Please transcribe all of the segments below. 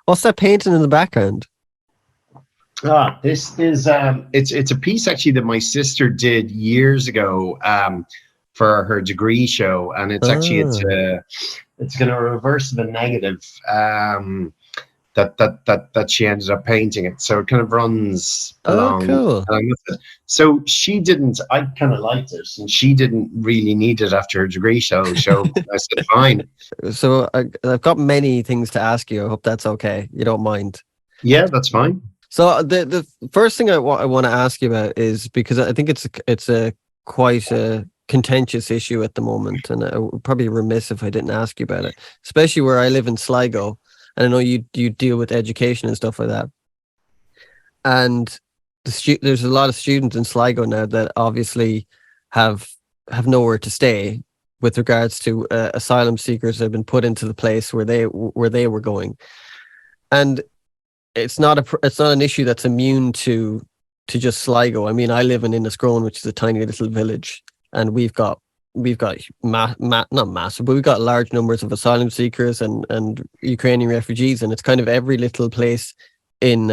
What's that painting in the background? This is it's a piece actually that my sister did years ago for her degree show, and it's actually it's going to reverse the negative that she ended up painting it. So it kind of runs along. Cool. With it. So she didn't. I kind of liked it, and she didn't really need it after her degree show. So I said, fine. So I've got many things to ask you. I hope that's okay. You don't mind? Yeah, that's fine. So the first thing I want to ask you about is, because I think it's a quite a contentious issue at the moment, and I would probably be remiss if I didn't ask you about it, especially where I live in Sligo, and I know you deal with education and stuff like that. And there's a lot of students in Sligo now that obviously have nowhere to stay with regards to asylum seekers that have been put into the place where they were going, and it's not an issue that's immune to just Sligo. I mean, I live in Innisgrone, which is a tiny little village, and we've got not massive, but we've got large numbers of asylum seekers and Ukrainian refugees, and it's kind of every little place in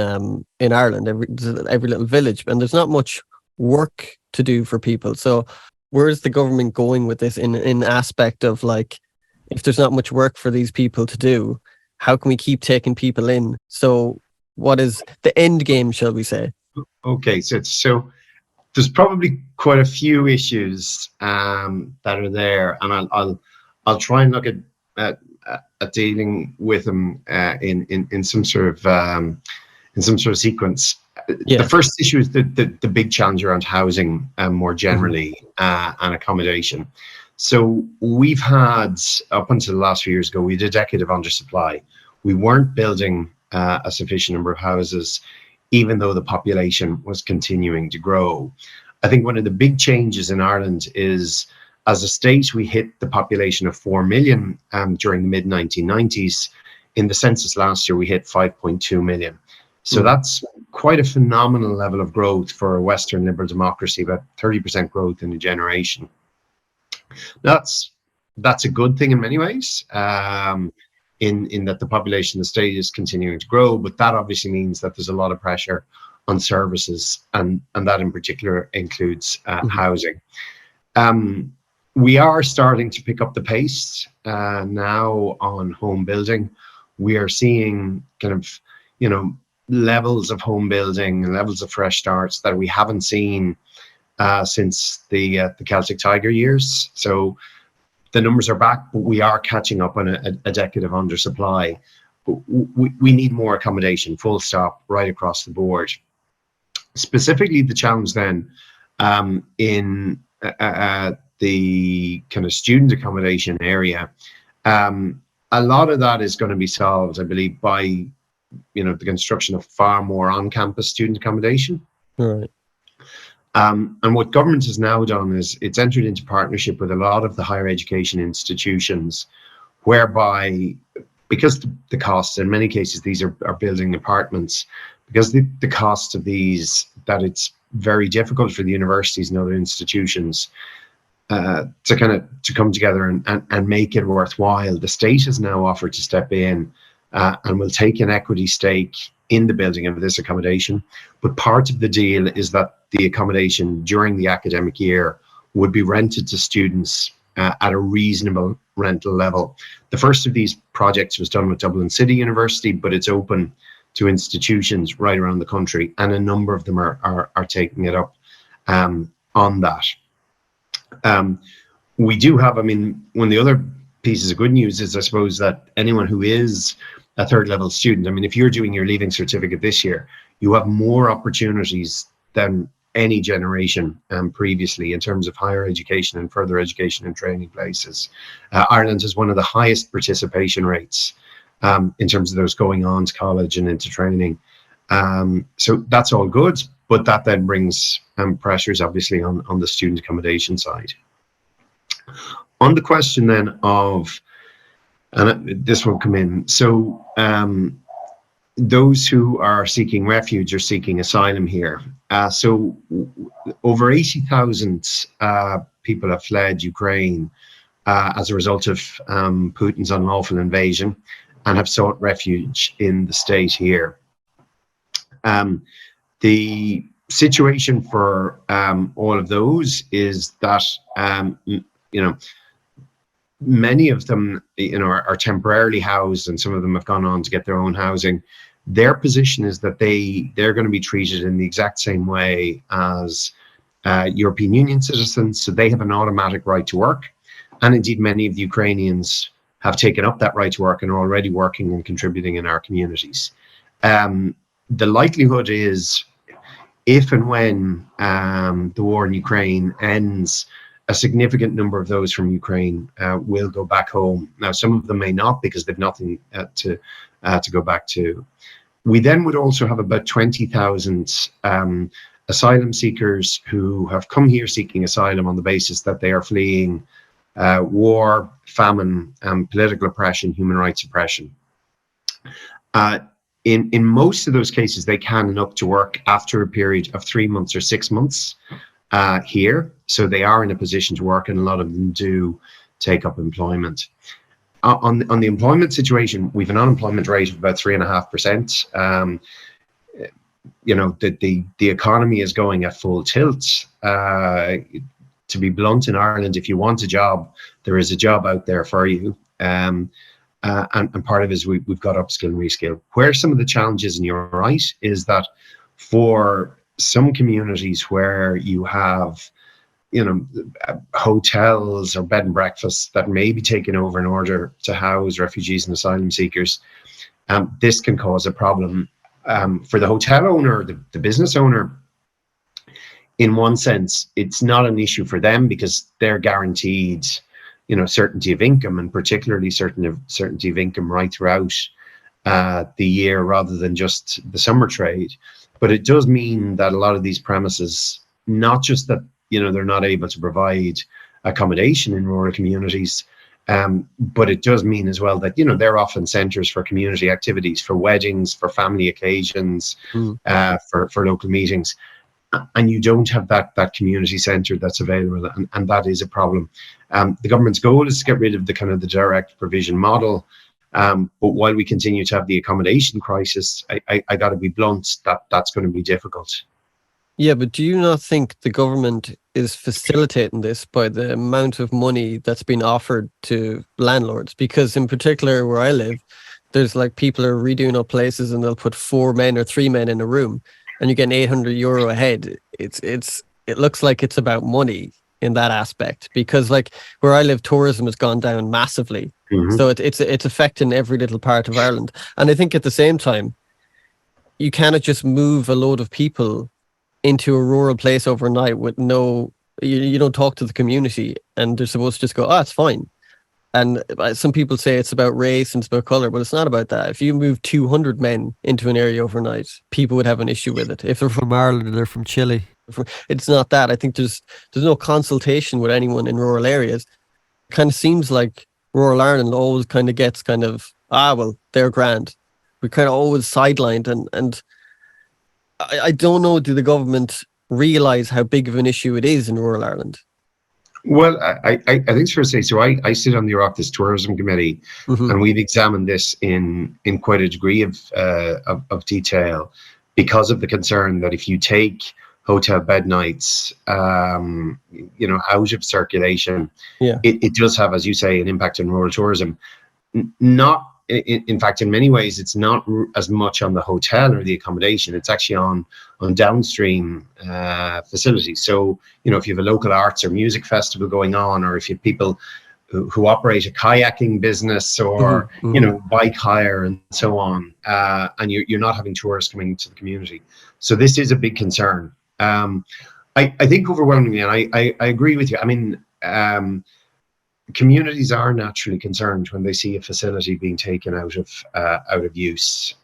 Ireland, every little village, and there's not much work to do for people. So where's the government going with this in aspect of, like, if there's not much work for these people to do, how can we keep taking people in? So what is the end game, shall we say? Okay, so there's probably quite a few issues that are there, and I'll try and look at dealing with them in some sort of sequence. Yeah. The first issue is the big challenge around housing, more generally, and accommodation. So we've had, up until the last few years ago, we had a decade of undersupply. We weren't building a sufficient number of houses, even though the population was continuing to grow. I think one of the big changes in Ireland is, as a state, we hit the population of 4 million during the mid-1990s. In the census last year, we hit 5.2 million. So that's quite a phenomenal level of growth for a Western liberal democracy, about 30% growth in a generation. That's a good thing in many ways, in that the population of the state is continuing to grow, but that obviously means that there's a lot of pressure on services, and that in particular includes housing. We are starting to pick up the pace now on home building. We are seeing kind of, levels of home building and levels of fresh starts that we haven't seen since the Celtic Tiger years. So the numbers are back, but we are catching up on a decade of undersupply. We need more accommodation, full stop, right across the board. Specifically, the challenge then in the kind of student accommodation area, a lot of that is going to be solved, I believe, by the construction of far more on-campus student accommodation. Right. And what government has now done is it's entered into partnership with a lot of the higher education institutions, whereby, because the costs, in many cases, these are building apartments, because the cost of these, that it's very difficult for the universities and other institutions to come together and make it worthwhile. The state has now offered to step in and will take an equity stake in the building of this accommodation. But part of the deal is that the accommodation during the academic year would be rented to students at a reasonable rental level. The first of these projects was done with Dublin City University, but it's open to institutions right around the country, and a number of them are taking it up on that. We do have, one of the other pieces of good news is, I suppose, that anyone who is a third level student, if you're doing your leaving certificate this year, you have more opportunities than any generation previously in terms of higher education and further education and training places. Ireland has one of the highest participation rates in terms of those going on to college and into training. So that's all good, but that then brings pressures, obviously, on the student accommodation side. On the question then of, and this will come in, so those who are seeking refuge or seeking asylum here. So over 80,000 people have fled Ukraine as a result of Putin's unlawful invasion. and have sought refuge in the state here. The situation for all of those is that many of them are temporarily housed, and some of them have gone on to get their own housing. Their position is that they're going to be treated in the exact same way as European Union citizens, so they have an automatic right to work, and indeed many of the Ukrainians have taken up that right to work and are already working and contributing in our communities. The likelihood is, if and when the war in Ukraine ends, a significant number of those from Ukraine will go back home. Now, some of them may not, because they've nothing to go back to. We then would also have about 20,000 asylum seekers who have come here seeking asylum on the basis that they are fleeing war, famine, political oppression, human rights oppression. In most of those cases, they can and up to work after a period of 3 months or 6 months here. So they are in a position to work, and a lot of them do take up employment. On the employment situation, we've an unemployment rate of about 3.5%. The economy is going at full tilt. To be blunt, in Ireland, if you want a job, there is a job out there for you. And part of it is we've got upskill and reskill. Where some of the challenges, and you're right, is that for some communities where you have, hotels or bed and breakfasts that may be taken over in order to house refugees and asylum seekers, this can cause a problem for the hotel owner, the business owner. In one sense, it's not an issue for them because they're guaranteed, certainty of income, and particularly certainty of income right throughout the year, rather than just the summer trade. But it does mean that a lot of these premises, not just that they're not able to provide accommodation in rural communities, but it does mean as well that they're often centres for community activities, for weddings, for family occasions, for local meetings. And you don't have that community centre that's available, and that is a problem. The government's goal is to get rid of the the direct provision model, but while we continue to have the accommodation crisis, I got to be blunt, that's going to be difficult. Yeah, but do you not think the government is facilitating this by the amount of money that's been offered to landlords? Because in particular where I live, there's people are redoing up places and they'll put 4 men or 3 men in a room, and you get €800 a head. It looks like it's about money in that aspect, because where I live, tourism has gone down massively. Mm-hmm. So it's affecting every little part of Ireland. And I think at the same time, you cannot just move a load of people into a rural place overnight with you don't talk to the community, and they're supposed to just go, it's fine. And some people say it's about race and it's about colour, but it's not about that. If you move 200 men into an area overnight, people would have an issue with it. If they're from Ireland or they're from Chile, it's not that. I think there's no consultation with anyone in rural areas. It kind of seems like rural Ireland always gets they're grand. We're kind of always sidelined, and I don't know, do the government realise how big of an issue it is in rural Ireland? Well, I think it's fair to say, so I sit on the Oireachtas Tourism Committee, mm-hmm. and we've examined this in quite a degree of detail, because of the concern that if you take hotel bed nights out of circulation, it does have, as you say, an impact on rural tourism. In fact, in many ways, it's not as much on the hotel or the accommodation. It's actually on downstream facilities. So, if you have a local arts or music festival going on, or if you have people who operate a kayaking business or, mm-hmm. Bike hire and so on, and you're not having tourists coming into the community. So this is a big concern. I think overwhelmingly, and I agree with you. I mean, communities are naturally concerned when they see a facility being taken out of use,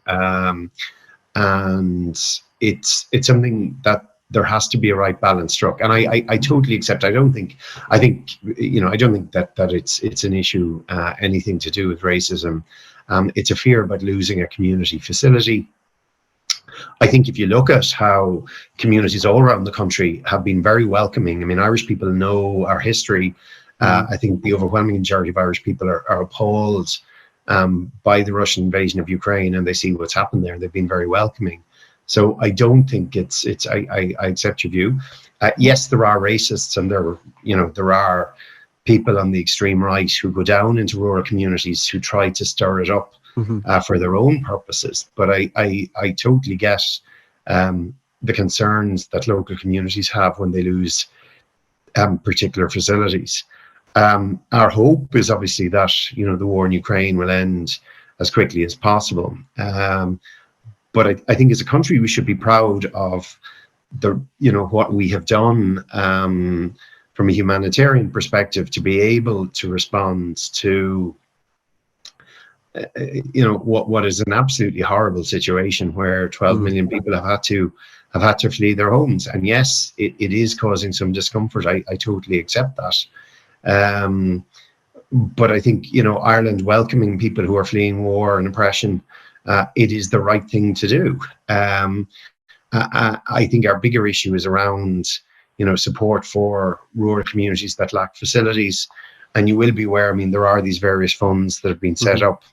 and it's something that there has to be a right balance struck. And I totally accept. I don't think that it's an issue anything to do with racism. It's a fear about losing a community facility. I think if you look at how communities all around the country have been very welcoming. I mean, Irish people know our history. I think the overwhelming majority of Irish people are appalled by the Russian invasion of Ukraine, and they see what's happened there. They've been very welcoming. So I don't think I accept your view. Yes, there are racists, and there are people on the extreme right who go down into rural communities who try to stir it up for their own purposes. But I totally get the concerns that local communities have when they lose particular facilities. Our hope is obviously that the war in Ukraine will end as quickly as possible. But I think as a country we should be proud of what we have done from a humanitarian perspective to be able to respond to what is an absolutely horrible situation where 12 million people have had to flee their homes. And yes, it is causing some discomfort. I totally accept that. But I think, Ireland welcoming people who are fleeing war and oppression, it is the right thing to do. I think our bigger issue is around, support for rural communities that lack facilities. And you will be aware, there are these various funds that have been set up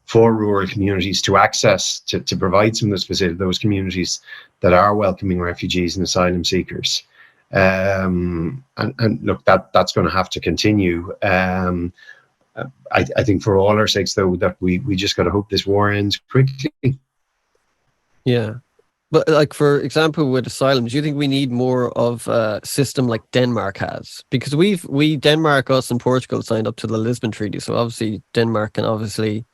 for rural communities to access, to provide some of those facilities, those communities that are welcoming refugees and asylum seekers. And look, that's going to have to continue. I think for all our sakes, though, that we just got to hope this war ends quickly. Yeah. But like, for example, with asylum, do you think we need more of a system like Denmark has? Because Denmark, us and Portugal signed up to the Lisbon Treaty. So obviously Denmark can obviously,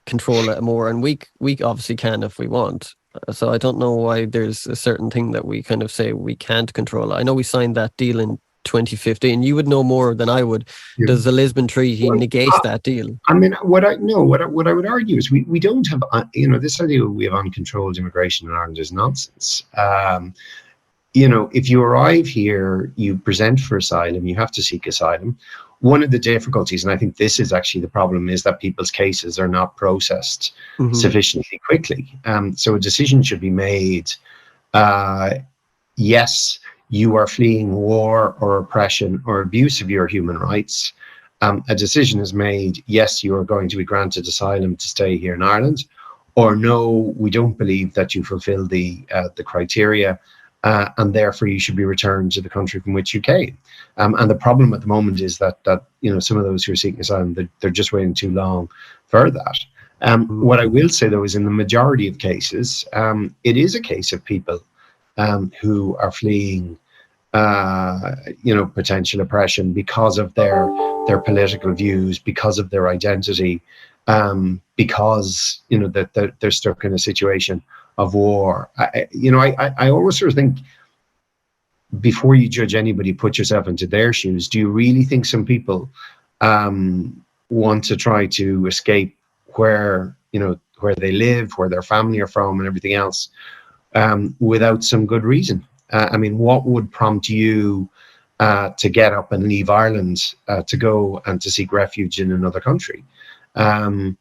control it more. And we obviously can if we want. So I don't know why there's a certain thing that we kind of say we can't control it. I know we signed that deal in 2015. You would know more than I would. Yeah. Does the Lisbon Treaty negate that deal? What I would argue is we don't have, this idea we have uncontrolled immigration in Ireland is nonsense. If you arrive here, you present for asylum, you have to seek asylum. One of the difficulties, and I think this is actually the problem, is that people's cases are not processed sufficiently quickly. So a decision should be made. Yes, you are fleeing war or oppression or abuse of your human rights. A decision is made. Yes, you are going to be granted asylum to stay here in Ireland, or no, we don't believe that you fulfill the criteria. And therefore you should be returned to the country from which you came. And the problem at the moment is that some of those who are seeking asylum, they're just waiting too long for that. What I will say, though, is in the majority of cases, it is a case of people who are fleeing potential oppression because of their political views, because of their identity, because that they're stuck in a situation of war. I always sort of think, before you judge anybody, put yourself into their shoes. Do you really think some people want to try to escape where they live, where their family are from, and everything else, without some good reason? What would prompt you to get up and leave Ireland to go and to seek refuge in another country? And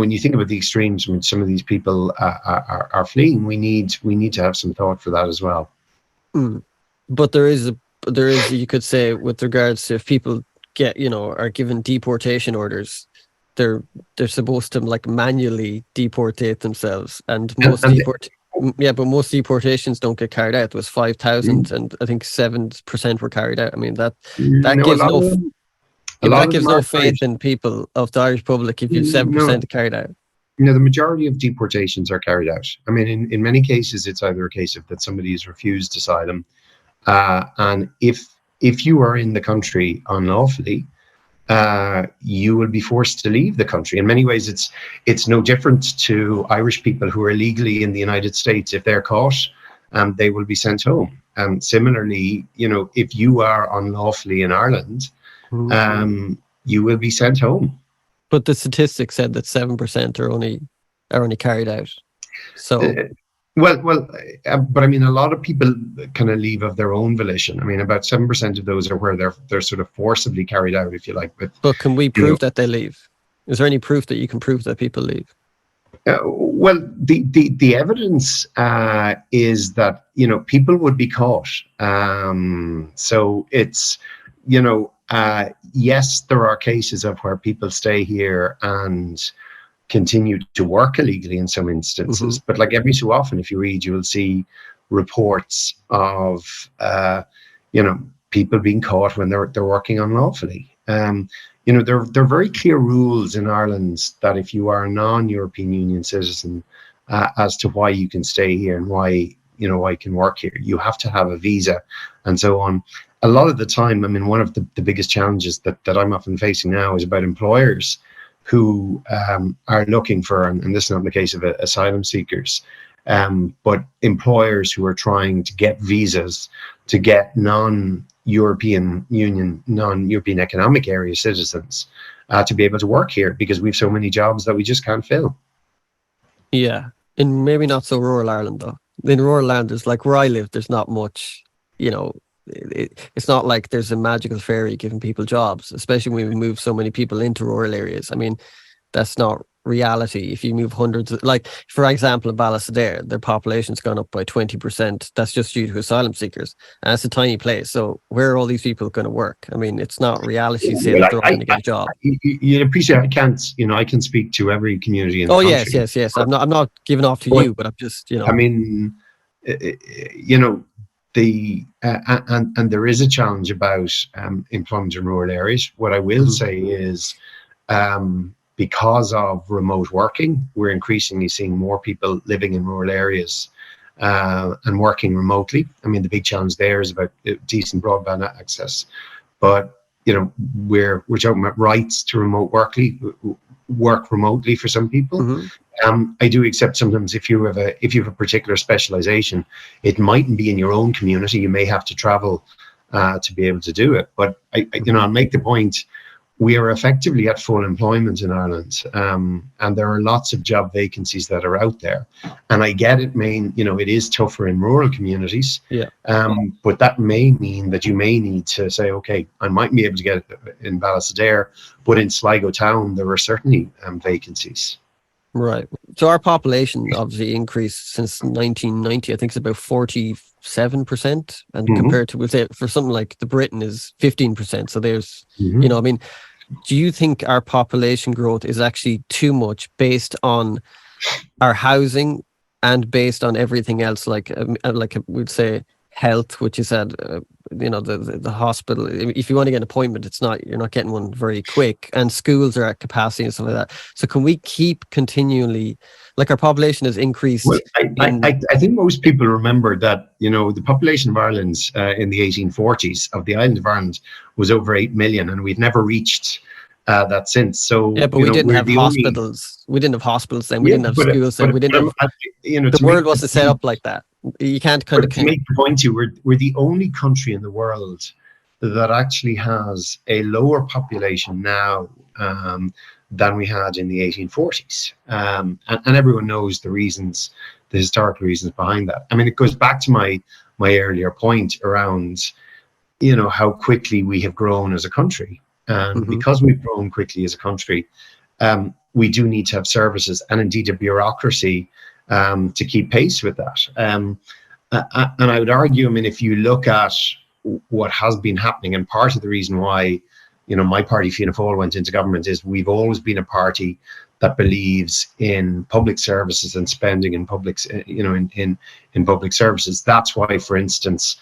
when you think about the extremes, when some of these people are fleeing, we need to have some thought for that as well. But there is, you could say, with regards to, if people are given deportation orders, they're supposed to manually deportate themselves, and most most deportations don't get carried out. It was 5,000, and I think 7% were carried out. That gives no faith in people of the Irish public if you 7% carried out. The majority of deportations are carried out. In many cases, it's either a case of that somebody has refused asylum, and if you are in the country unlawfully, you will be forced to leave the country. In many ways, it's no different to Irish people who are illegally in the United States. If they're caught, they will be sent home. Similarly, if you are unlawfully in Ireland, you will be sent home. But the statistics said that 7% are only carried out. So, but a lot of people kind of leave of their own volition. About 7% of those are where they're sort of forcibly carried out, if you like. But can we prove that they leave? Is there any proof that you can prove that people leave? The evidence is that people would be caught. So it's yes, there are cases of where people stay here and continue to work illegally in some instances. But like every so often, if you read, you will see reports of people being caught when they're working unlawfully. There are very clear rules in Ireland that if you are a non-European Union citizen, as to why you can stay here and why you can work here, you have to have a visa and so on. A lot of the time, I mean, one of the biggest challenges that I'm often facing now is about employers who are looking for, and this is not the case of asylum seekers, but employers who are trying to get visas to get non-European Union, non-European Economic Area citizens to be able to work here, because we have so many jobs that we just can't fill. Yeah, and maybe not so rural Ireland though. In rural Ireland, there's like where I live, there's not much, it's not like there's a magical fairy giving people jobs, especially when we move so many people into rural areas. I mean, that's not reality. If you move hundreds of, like, for example, in Ballysadare, their population's gone up by 20%. That's just due to asylum seekers. And it's a tiny place. So where are all these people going to work? I mean, it's not reality to say that they're all going to get a job. You appreciate, I can speak to every community in the country. Yes. I'm not giving off to you, but I'm just, I mean, and there is a challenge about employment in rural areas. What I will say is, because of remote working, we're increasingly seeing more people living in rural areas and working remotely. I mean, the big challenge there is about decent broadband access, but we're talking about rights to work remotely for some people. I do accept sometimes if you have a particular specialization, it mightn't be in your own community. You may have to travel to be able to do it. But I'll make the point, we are effectively at full employment in Ireland, and there are lots of job vacancies that are out there. And I get it, it is tougher in rural communities. Yeah. But that may mean that you may need to say, okay, I might be able to get it in Ballysadare, but in Sligo town there are certainly vacancies. Right. So our population obviously increased since 1990. I think it's about 47%, and compared to, we'll say, for something like the Britain is 15%. So there's, I mean, do you think our population growth is actually too much based on our housing and based on everything else, like we'd say health, which is at the hospital? If you want to get an appointment, you're not getting one very quick, and schools are at capacity and stuff like that. So can we keep continually, like, our population has increased? Well, I think most people remember that the population of Ireland in the 1840s of the island of Ireland was over 8 million, and we've never reached that since. So yeah, but we didn't have hospitals. We didn't have hospitals then. We didn't have schools then. We didn't have. The world wasn't set up like that. You can't kind of. To make the point, we're the only country in the world that actually has a lower population now than we had in the 1840s, and everyone knows the historical reasons behind that. I mean, it goes back to my earlier point around how quickly we have grown as a country, and because we've grown quickly as a country, we do need to have services and indeed a bureaucracy to keep pace with that. And I would argue, I mean, if you look at what has been happening, and part of the reason why, my party, Fianna Fáil, went into government is we've always been a party that believes in public services and spending in public, in public services. That's why, for instance,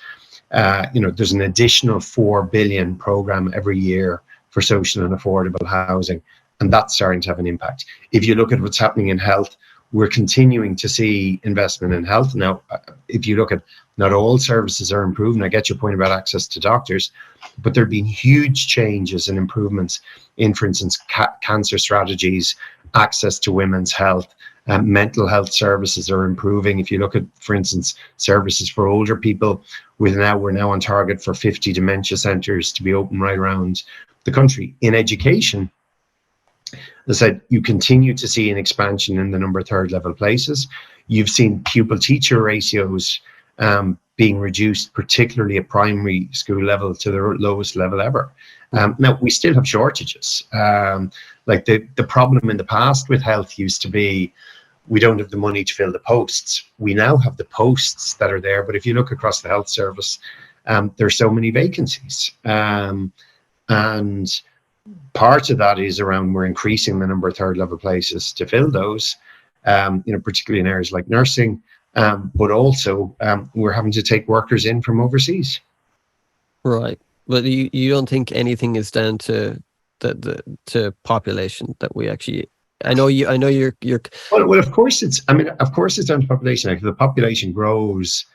there's an additional 4 billion program every year for social and affordable housing, and that's starting to have an impact. If you look at what's happening in health, we're continuing to see investment in health. Now, if you look at, not all services are improving. I get your point about access to doctors, but there have been huge changes and improvements in, for instance, cancer strategies, access to women's health, mental health services are improving. If you look at, for instance, services for older people, we're now on target for 50 dementia centres to be open right around the country. In education, as I said, you continue to see an expansion in the number of third level places. You've seen pupil teacher ratios being reduced, particularly at primary school level, to the lowest level ever. Now, we still have shortages. Like the problem in the past with health used to be, we don't have the money to fill the posts. We now have the posts that are there, but if you look across the health service, there's so many vacancies. And part of that is around we're increasing the number of third level places to fill those, particularly in areas like nursing, but also we're having to take workers in from overseas. Right. But you don't think anything is down to to population that we actually. I know you're. Well, of course it's. I mean, of course it's down to population. Like, if the population grows,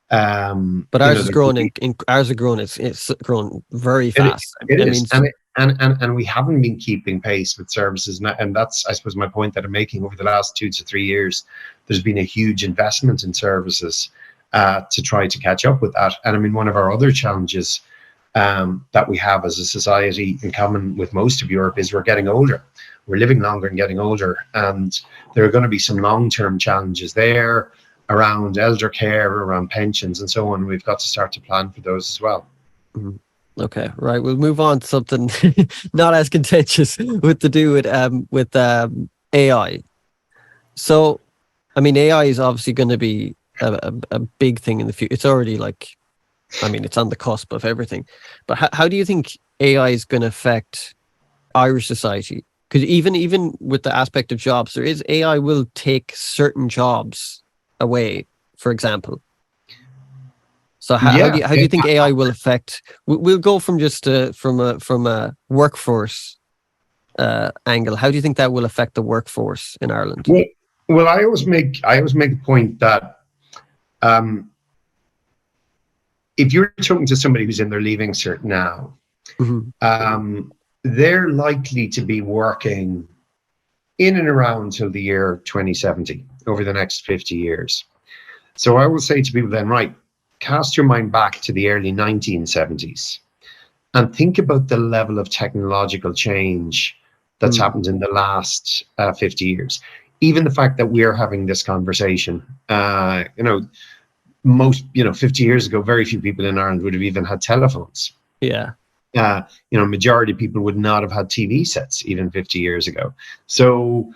but ours is growing. Ours are growing. It's grown very fast. It is, and we haven't been keeping pace with services, and that's, I suppose, my point that I'm making. Over the last 2 to 3 years, there's been a huge investment in services to try to catch up with that. And I mean, one of our other challenges that we have as a society, in common with most of Europe, is we're getting older. We're living longer and getting older, and there are going to be some long-term challenges there around elder care, around pensions, and so on. We've got to start to plan for those as well. Okay, right. We'll move on to something not as contentious with AI. So, I mean, AI is obviously going to be a big thing in the future. It's already it's on the cusp of everything. But how do you think AI is going to affect Irish society? Because even with the aspect of jobs, there is AI will take certain jobs away, for example. So how do you think AI will affect? We'll go from just from a workforce angle. How do you think that will affect the workforce in Ireland? Well, I always make a point that if you're talking to somebody who's in their leaving cert now, they're likely to be working in and around till the year 2070, over the next 50 years. So I will say to people then, right, cast your mind back to the early 1970s and think about the level of technological change that's happened in the last 50 years. Even the fact that we're having this conversation, 50 years ago, very few people in Ireland would have even had telephones. Yeah. Majority of people would not have had TV sets even 50 years ago. So,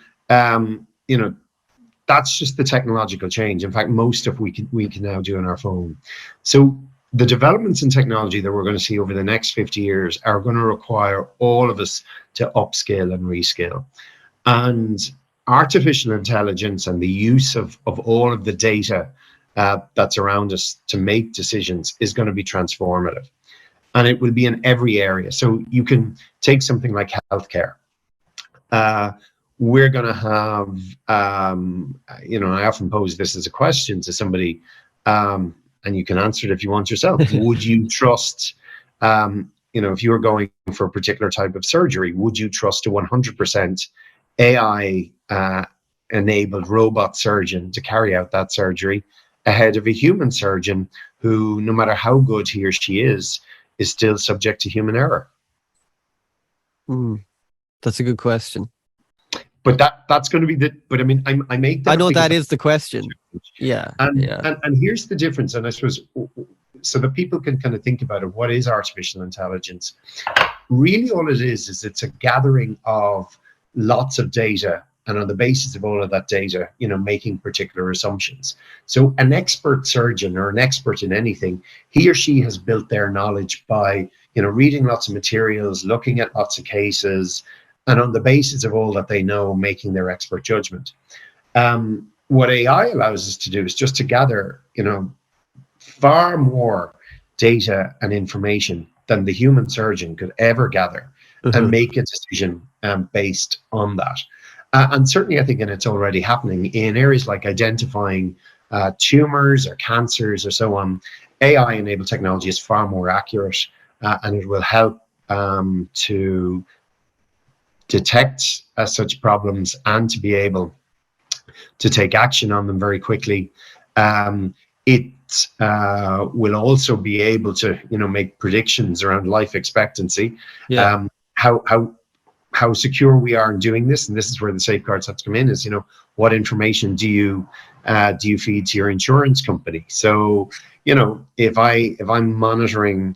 that's just the technological change. In fact, most of we can now do on our phone. So the developments in technology that we're going to see over the next 50 years are going to require all of us to upskill and reskill. And artificial intelligence and the use of all of the data that's around us to make decisions is going to be transformative. And it will be in every area. So you can take something like healthcare. We're going to have, I often pose this as a question to somebody, and you can answer it if you want yourself. Would you trust, if you were going for a particular type of surgery, would you trust a 100% AI enabled robot surgeon to carry out that surgery ahead of a human surgeon who, no matter how good he or she is still subject to human error? That's a good question. But that's going to be but I mean, I make that. I know that is the question. Yeah. And here's the difference. And I suppose, so that people can kind of think about it, what is artificial intelligence? Really, all it is it's a gathering of lots of data, and on the basis of all of that data, making particular assumptions. So an expert surgeon or an expert in anything, he or she has built their knowledge by, reading lots of materials, looking at lots of cases, and on the basis of all that they know, making their expert judgment. What AI allows us to do is just to gather, far more data and information than the human surgeon could ever gather, and make a decision based on that. And certainly, I think, and it's already happening in areas like identifying tumors or cancers or so on. AI-enabled technology is far more accurate, and it will help to detect such problems and to be able to take action on them very quickly. It will also be able to, make predictions around life expectancy. Yeah. How secure we are in doing this, and this is where the safeguards have to come in, is, what information do you feed to your insurance company? So, if I'm monitoring,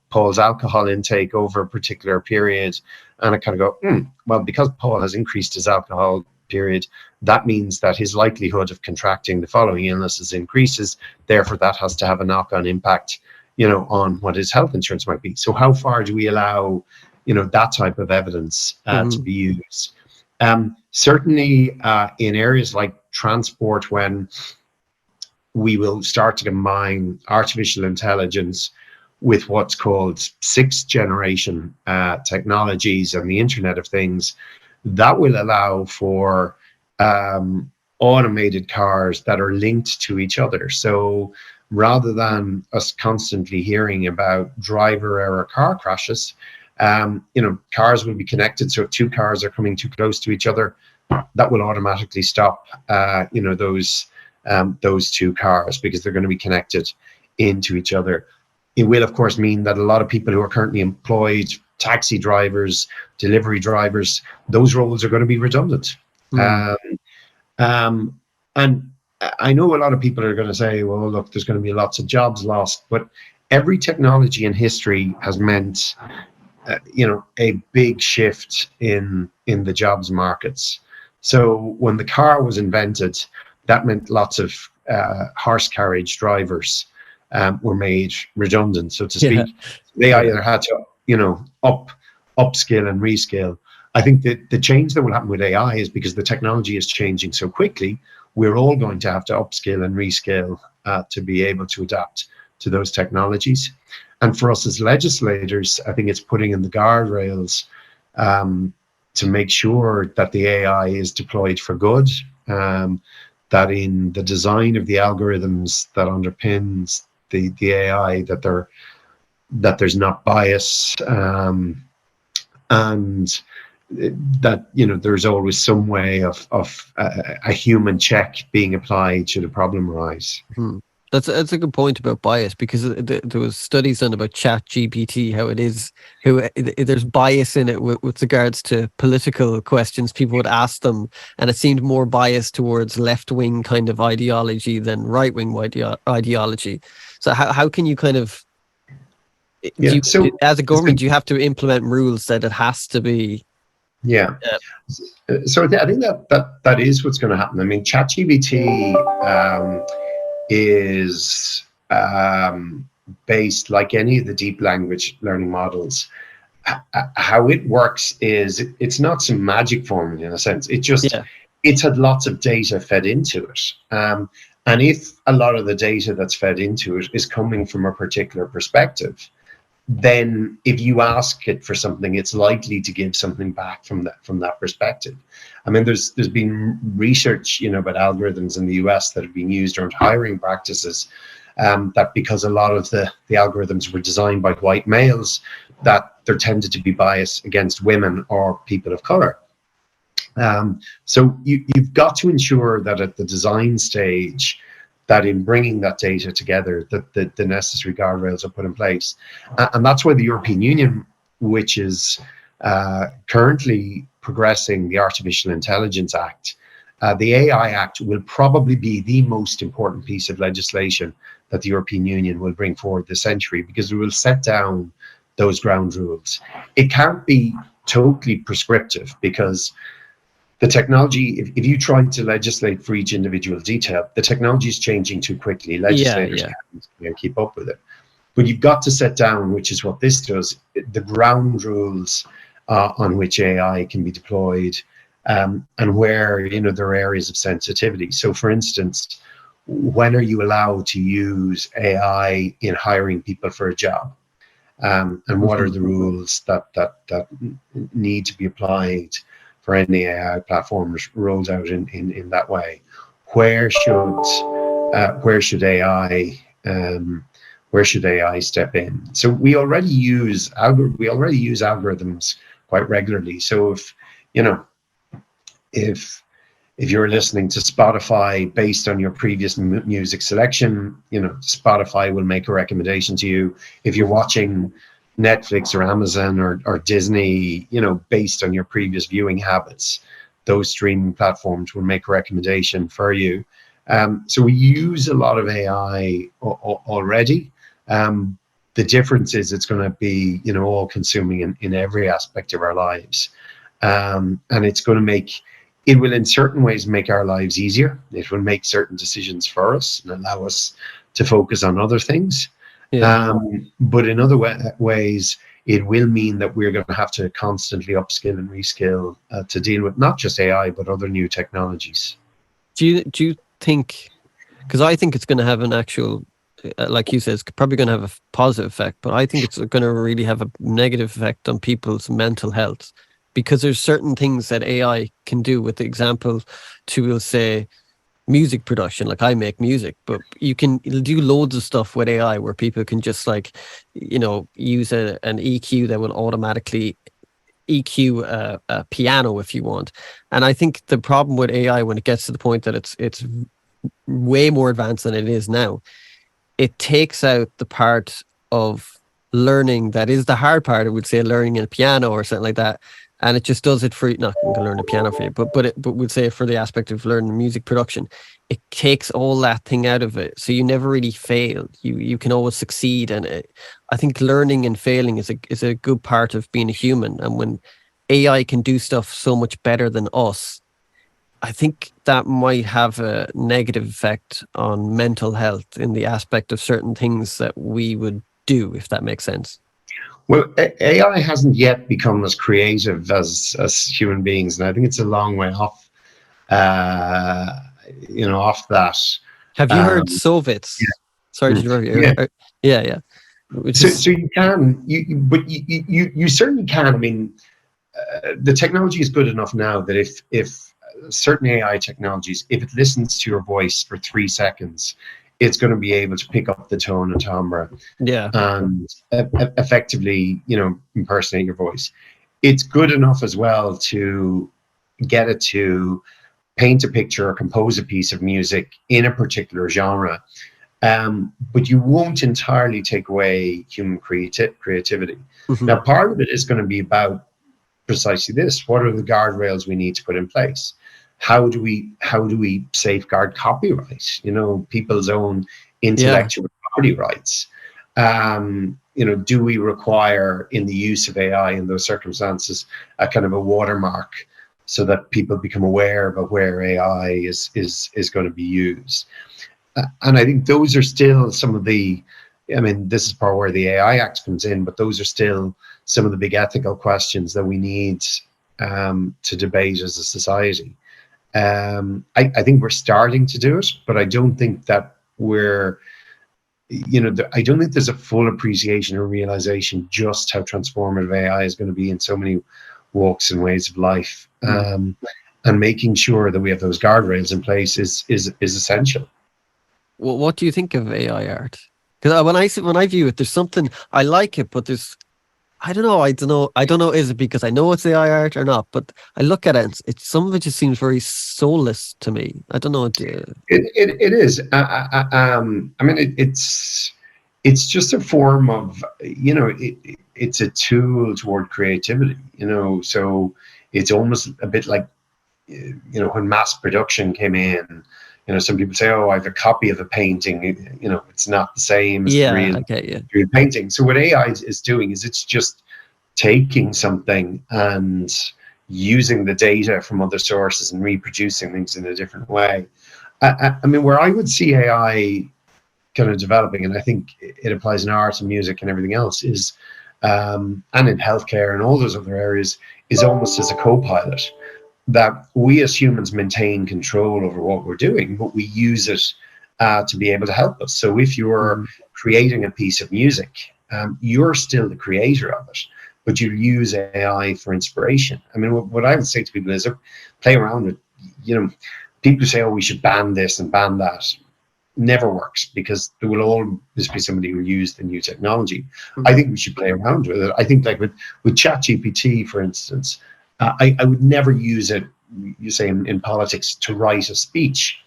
Paul's alcohol intake over a particular period, and I kind of go, well, because Paul has increased his alcohol period, that means that his likelihood of contracting the following illnesses increases. Therefore, that has to have a knock-on impact, on what his health insurance might be. So how far do we allow, that type of evidence to be used? Certainly in areas like transport, when we will start to combine artificial intelligence with what's called sixth generation technologies and the Internet of Things, that will allow for automated cars that are linked to each other. So rather than us constantly hearing about driver error car crashes, cars will be connected. So if two cars are coming too close to each other, that will automatically stop, those two cars, because they're going to be connected into each other. It will, of course, mean that a lot of people who are currently employed, taxi drivers, delivery drivers, those roles are going to be redundant. And I know a lot of people are going to say, well, look, there's going to be lots of jobs lost, but every technology in history has meant, a big shift in the jobs markets. So when the car was invented, that meant lots of horse carriage drivers were made redundant, so to speak. They either had to, upskill and reskill. I think that the change that will happen with AI is because the technology is changing so quickly, we're all going to have to upskill and reskill to be able to adapt to those technologies. And for us as legislators, I think it's putting in the guardrails to make sure that the AI is deployed for good, that in the design of the algorithms that underpins the AI, that there's not bias, and that there's always some way of a human check being applied should a problem arise. That's a good point about bias, because there was studies done about ChatGPT, how there's bias in it with regards to political questions. People would ask them, and it seemed more biased towards left-wing kind of ideology than right-wing ideology. So how can you kind of, as a government, do you have to implement rules that it has to be? So I think that is what's going to happen. I mean, ChatGPT is based, like any of the deep language learning models. How it works is it's not some magic formula in a sense. It's had lots of data fed into it. And if a lot of the data that's fed into it is coming from a particular perspective, then if you ask it for something, it's likely to give something back from that perspective. I mean, there's been research, about algorithms in the US that have been used around hiring practices, that because a lot of the algorithms were designed by white males, that there tended to be bias against women or people of color. So you've got to ensure that at the design stage, that in bringing that data together, that the necessary guardrails are put in place. And that's why the European Union, which is currently progressing the Artificial Intelligence Act, the AI Act will probably be the most important piece of legislation that the European Union will bring forward this century, because it will set down those ground rules. It can't be totally prescriptive, because the technology, if you try to legislate for each individual detail, the technology is changing too quickly. Legislators can't keep up with it. But you've got to set down, which is what this does, the ground rules on which AI can be deployed, and where there are areas of sensitivity. So, for instance, when are you allowed to use AI in hiring people for a job? And what are the rules that need to be applied for any AI platforms rolled out in that way? Where should AI step in? So we already use algorithms quite regularly. So if you're listening to Spotify based on your previous music selection, Spotify will make a recommendation to you. If you're watching Netflix or Amazon or Disney, based on your previous viewing habits, those streaming platforms will make a recommendation for you. So we use a lot of AI already. The difference is it's going to be, all consuming in every aspect of our lives. And it will in certain ways make our lives easier. It will make certain decisions for us and allow us to focus on other things. Yeah. But in other ways, it will mean that we're going to have to constantly upskill and reskill to deal with not just AI, but other new technologies. Do you think, because I think it's going to have an actual, like you said, it's probably going to have a positive effect, but I think it's going to really have a negative effect on people's mental health, because there's certain things that AI can do. With the example, to, we'll say, music production. Like, I make music, but you can do loads of stuff with AI where people can just, like, use an EQ that will automatically EQ a piano if you want. And I think the problem with AI, when it gets to the point that it's way more advanced than it is now, it takes out the part of learning that is the hard part. I would say learning a piano or something like that, and it just does it for you. Not going to learn the piano for you, but we'd say for the aspect of learning music production, it takes all that thing out of it. So you never really fail. You can always succeed, and I think learning and failing is a good part of being a human. And when AI can do stuff so much better than us, I think that might have a negative effect on mental health in the aspect of certain things that we would do, if that makes sense. Well, AI hasn't yet become as creative as human beings, and I think it's a long way off. Uh, off that. Have you heard Um, Sovitz? yeah. Sorry to interrupt you. Yeah. Yeah, yeah. Which So, is, so you can, but you certainly can. I mean, the technology is good enough now that if certain AI technologies, if it listens to your voice for 3 seconds, it's going to be able to pick up the tone and timbre yeah, and effectively, impersonate your voice. It's good enough as well to get it to paint a picture or compose a piece of music in a particular genre. But you won't entirely take away human creativity. hmm, Now, part of it is going to be about precisely this: what are the guardrails we need to put in place? How do we safeguard copyright, people's own yeah. intellectual property rights? Do we require, in the use of AI in those circumstances, a kind of a watermark so that people become aware about where AI is going to be used? And I think those are still some of the, I mean, this is part where the AI Act comes in, but those are still some of the big ethical questions that we need to debate as a society. I think we're starting to do it, but I don't think that I don't think there's a full appreciation or realization just how transformative AI is going to be in so many walks and ways of life. And making sure that we have those guardrails in place is essential. Well, what do you think of AI art? Because when I view it, there's something I like it, but there's, I don't know. Is it because I know it's AI art or not? But I look at it, and some of it just seems very soulless to me. I don't know. It is. I mean, it's just a form of, it's a tool toward creativity. So it's almost a bit like, when mass production came in. Some people say, "Oh, I have a copy of a painting." It's not the same as the Yeah. real Okay. Yeah. painting. So what AI is doing is it's just taking something and using the data from other sources and reproducing things in a different way. I mean, where I would see AI kind of developing, and I think it applies in art and music and everything else, is and in healthcare and all those other areas, is almost as a co-pilot, that we as humans maintain control over what we're doing, but we use it to be able to help us. So if you're creating a piece of music, you're still the creator of it, but you use AI for inspiration. I mean, what I would say to people is, play around with, people say, "Oh, we should ban this and ban that." Never works, because there will always be somebody who will use the new technology. I think we should play around with it. I think, like with ChatGPT, for instance, I would never use it, you say, in politics, to write a speech.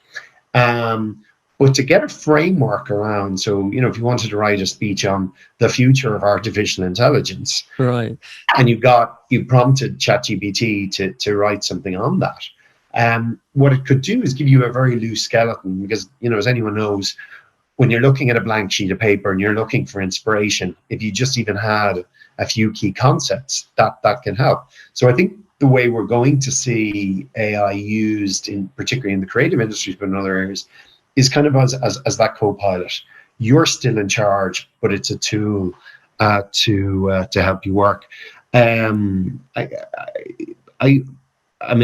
But to get a framework around, so, if you wanted to write a speech on the future of artificial intelligence, Right. and you prompted ChatGPT to write something on that, what it could do is give you a very loose skeleton, because, as anyone knows, when you're looking at a blank sheet of paper and you're looking for inspiration, if you just even had a few key concepts, that can help. So I think the way we're going to see AI used, particularly in the creative industries, but in other areas, is kind of as that co-pilot. you're still in charge, but it's a tool to help you work. I mean,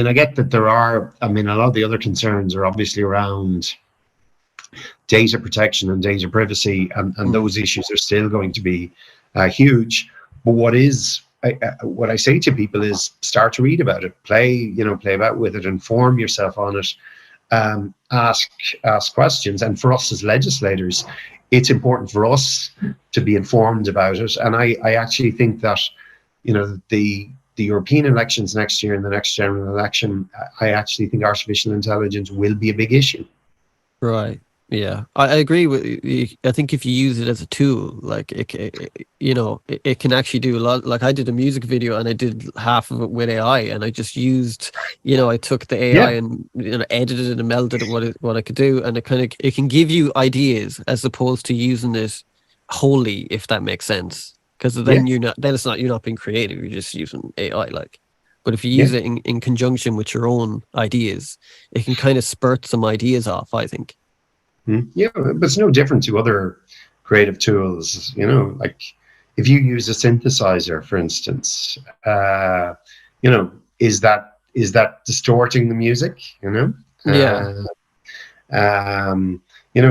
I get that there are. I mean, a lot of the other concerns are obviously around data protection and data privacy, and those issues are still going to be huge. But what I say to people is start to read about it, play about with it, inform yourself on it, ask questions. And for us as legislators, it's important for us to be informed about it. And I actually think that, the European elections next year and the next general election, I actually think artificial intelligence will be a big issue. Right. Yeah, I agree with you. I think if you use it as a tool, like it can actually do a lot. Like I did a music video and I did half of it with AI, and I just used, I took the AI and edited it and melded it what I could do, and it can give you ideas as opposed to using it wholly, if that makes sense. Because then you're not being creative. You're just using AI, like. But if you use it in conjunction with your own ideas, it can kind of spurt some ideas off, I think. Yeah, but it's no different to other creative tools. Like if you use a synthesizer, for instance, is that distorting the music? Yeah.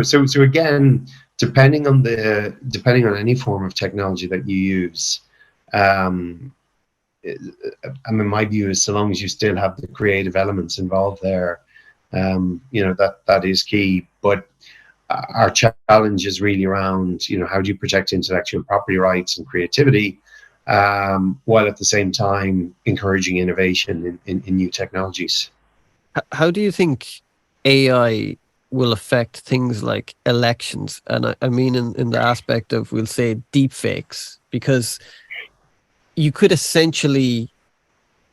So again, depending on any form of technology that you use, I mean, my view is so long as you still have the creative elements involved there, that is key. But our challenge is really around, how do you protect intellectual property rights and creativity, while at the same time encouraging innovation in new technologies. How do you think AI will affect things like elections? And I mean in the aspect of, we'll say, deep fakes, because you could essentially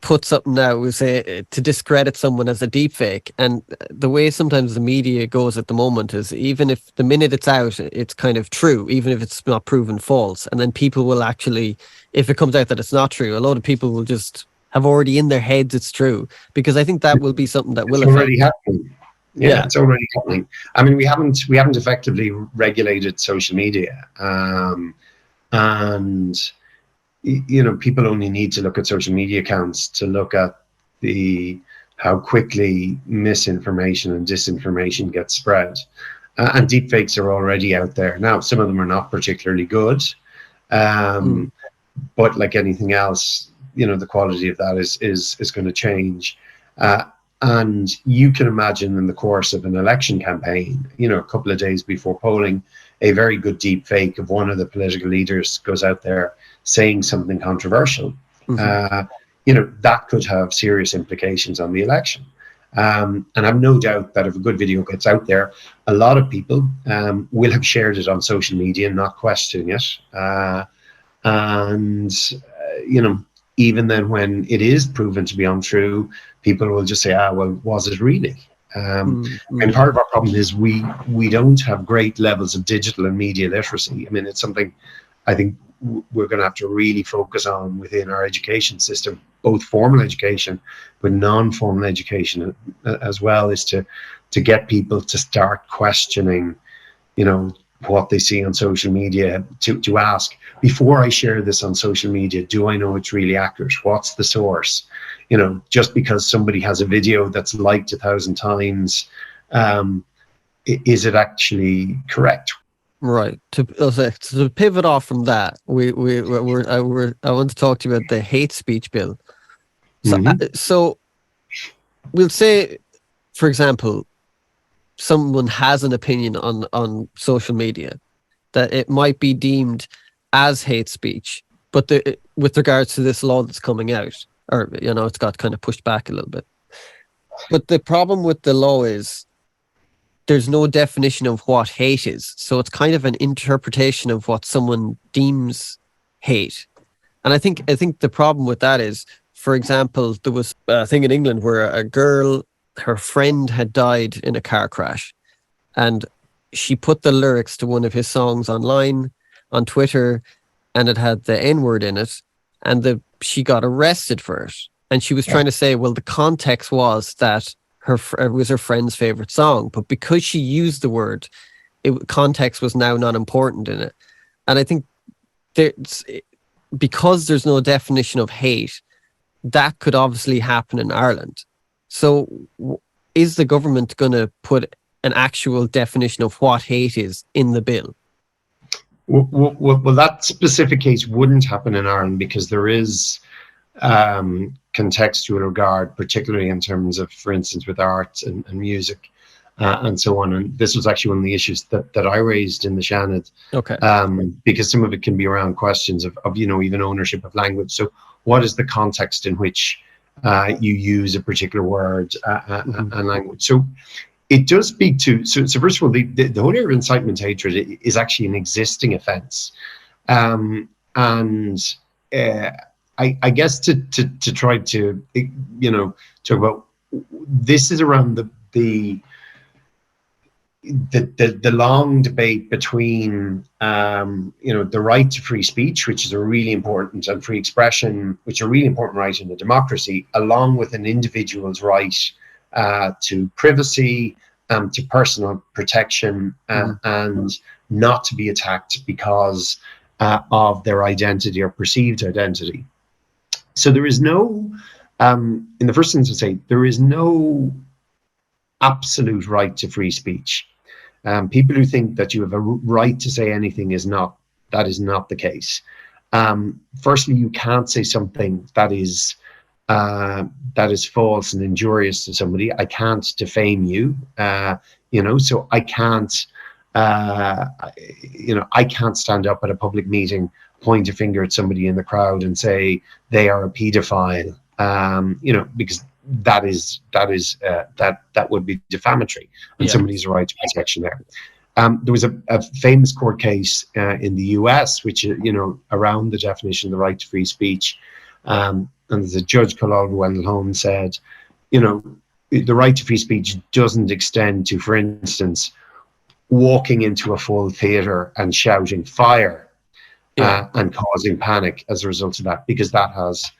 put something out, we say, to discredit someone as a deepfake. And the way sometimes the media goes at the moment is, even if the minute it's out, it's kind of true, even if it's not proven false. And then people will actually, if it comes out that it's not true, a lot of people will just have already in their heads it's true, because I think that will be something that will affect. Already happening. Yeah, it's already happening. I mean, we haven't effectively regulated social media, and people only need to look at social media accounts to look at how quickly misinformation and disinformation gets spread. And deepfakes are already out there. Now, some of them are not particularly good, but like anything else, the quality of that is going to change. And you can imagine in the course of an election campaign, a couple of days before polling, a very good deepfake of one of the political leaders goes out there saying something controversial. That could have serious implications on the election. And I've no doubt that if a good video gets out there, a lot of people will have shared it on social media and not questioning it. Even then, when it is proven to be untrue, people will just say, well, was it really? And part of our problem is we don't have great levels of digital and media literacy. I mean, it's something I think we're going to have to really focus on within our education system, both formal education, but non-formal education as well, is to get people to start questioning, what they see on social media, to ask, before I share this on social media, do I know it's really accurate? What's the source? Just because somebody has a video that's liked 1,000 times, is it actually correct? Right. To pivot off from that, I want to talk to you about the hate speech bill. So we'll say, for example, someone has an opinion on social media that it might be deemed as hate speech, but with regards to this law that's coming out, or it's got kind of pushed back a little bit. But the problem with the law is there's no definition of what hate is. So it's kind of an interpretation of what someone deems hate. And I think the problem with that is, for example, there was a thing in England where a girl, her friend had died in a car crash, and she put the lyrics to one of his songs online on Twitter, and it had the N-word in it, and she got arrested for it. And she was trying to say, well, the context was that it was her friend's favorite song, but because she used the word, context was now not important in it. And I think because there's no definition of hate, that could obviously happen in Ireland. So is the government going to put an actual definition of what hate is in the bill? Well, that specific case wouldn't happen in Ireland because there is contextual regard, particularly in terms of, for instance, with art and music and so on. And this was actually one of the issues that I raised in the Seanad. Okay. Because some of it can be around questions of even ownership of language. So what is the context in which you use a particular word and language? So it does speak to, so first of all, the whole area of incitement to hatred is actually an existing offence. I guess to try to, talk about, this is around the long debate between, the right to free speech, which is a really important, and free expression, which are really important right in a democracy, along with an individual's right to privacy, to personal protection, and not to be attacked because of their identity or perceived identity. So there is no, in the first instance, say there is no absolute right to free speech. People who think that you have a right to say anything that is not the case. Firstly, you can't say something that is false and injurious to somebody. I can't defame you, so I can't, I can't stand up at a public meeting, point a finger at somebody in the crowd and say they are a paedophile, because that would be defamatory, and somebody's right to protection there. There was a famous court case in the US, which, around the definition of the right to free speech. And the judge called Oliver Wendell Holmes said, the right to free speech doesn't extend to, for instance, walking into a full theatre and shouting fire and causing panic as a result of that, because that has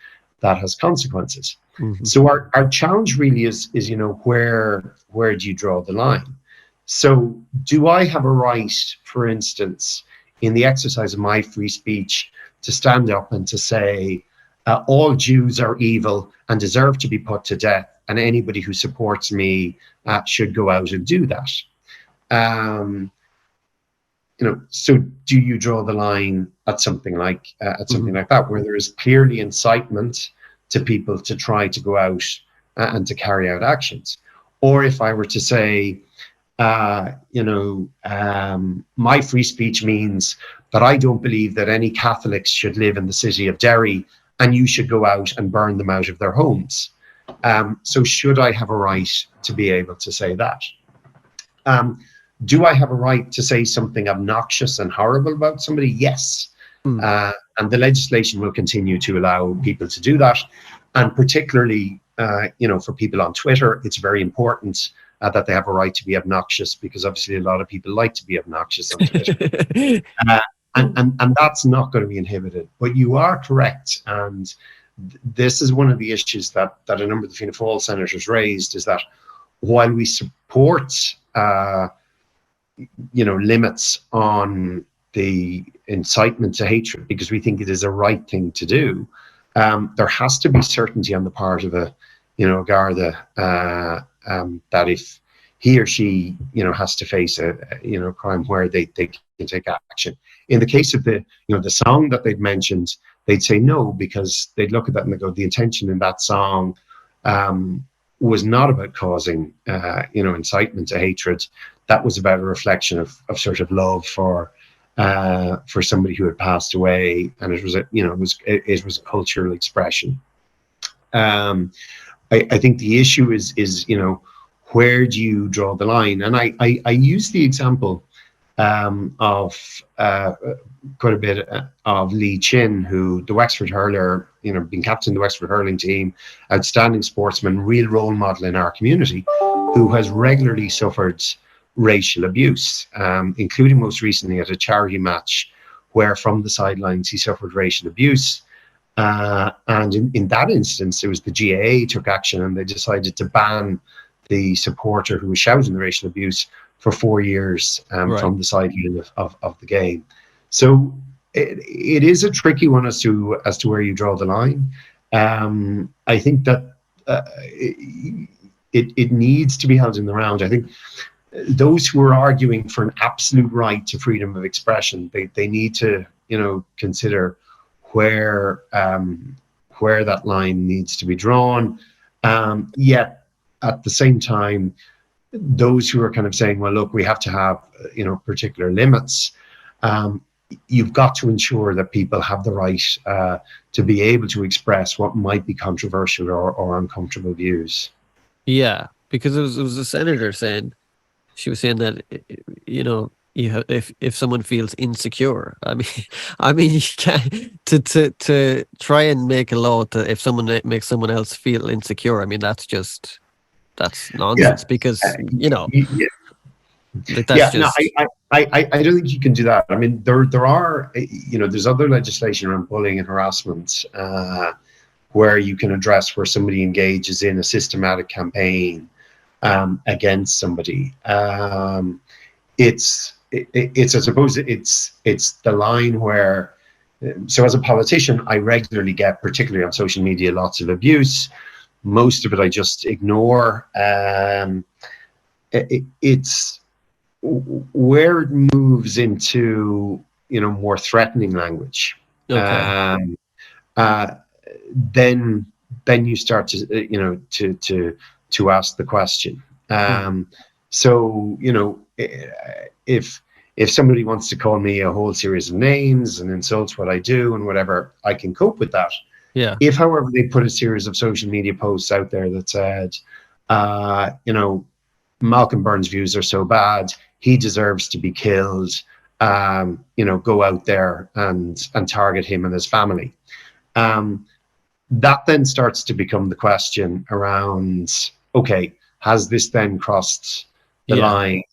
consequences. Mm-hmm. So our challenge really is where do you draw the line? So do I have a right, for instance, in the exercise of my free speech, to stand up and to say, all Jews are evil and deserve to be put to death, and anybody who supports me should go out and do that? So do you draw the line at something like that, where there is clearly incitement to people to try to go out and to carry out actions? Or if I were to say, my free speech means that I don't believe that any Catholics should live in the city of Derry, and you should go out and burn them out of their homes. So should I have a right to be able to say that? Do I have a right to say something obnoxious and horrible about somebody? Yes. And the legislation will continue to allow people to do that. And particularly, for people on Twitter, it's very important that they have a right to be obnoxious, because obviously a lot of people like to be obnoxious on Twitter. And that's not going to be inhibited. But you are correct. And this is one of the issues that a number of the Fianna Fáil senators raised, is that while we support limits on the incitement to hatred, because we think it is a right thing to do, there has to be certainty on the part of a Garda, that if he or she has to face a crime where they can take action. In the case of the song that they'd mentioned, they'd say no, because they'd look at that and they go, the intention in that song was not about causing incitement to hatred. That was about a reflection of sort of love for somebody who had passed away, and it was a cultural expression. I think the issue is where do you draw the line? And I use the example of quite a bit of Lee Chin, who the Wexford hurler, been captain of the Wexford hurling team, outstanding sportsman, real role model in our community, who has regularly suffered racial abuse, including most recently at a charity match, where from the sidelines he suffered racial abuse. And in that instance, it was the GAA took action, and they decided to ban the supporter who was shouting the racial abuse for 4 years Right. from the sideline of the game. So it is a tricky one as to where you draw the line. I think that it needs to be held in the round. I think those who are arguing for an absolute right to freedom of expression, they need to, consider where that line needs to be drawn. Yet at the same time, those who are kind of saying, well, look, we have to have, particular limits. You've got to ensure that people have the right to be able to express what might be controversial or uncomfortable views. Yeah, because it was a senator saying, she was saying that, if someone feels insecure, I mean, you can't to try and make a law to, if someone makes someone else feel insecure, I mean, that's nonsense, because that's No, just I don't think you can do that. I mean, there are, there's other legislation around bullying and harassment where you can address where somebody engages in a systematic campaign against somebody. It's I suppose it's the line where, so as a politician, I regularly get, particularly on social media, lots of abuse. Most of it I just ignore. It's where it moves into, more threatening language. okay. Then you start to to ask the question. So, if somebody wants to call me a whole series of names and insults what I do and whatever, I can cope with that. Yeah. If, however, they put a series of social media posts out there that said, Malcolm Byrne's views are so bad, he deserves to be killed, go out there and target him and his family. That then starts to become the question around, okay, has this then crossed the line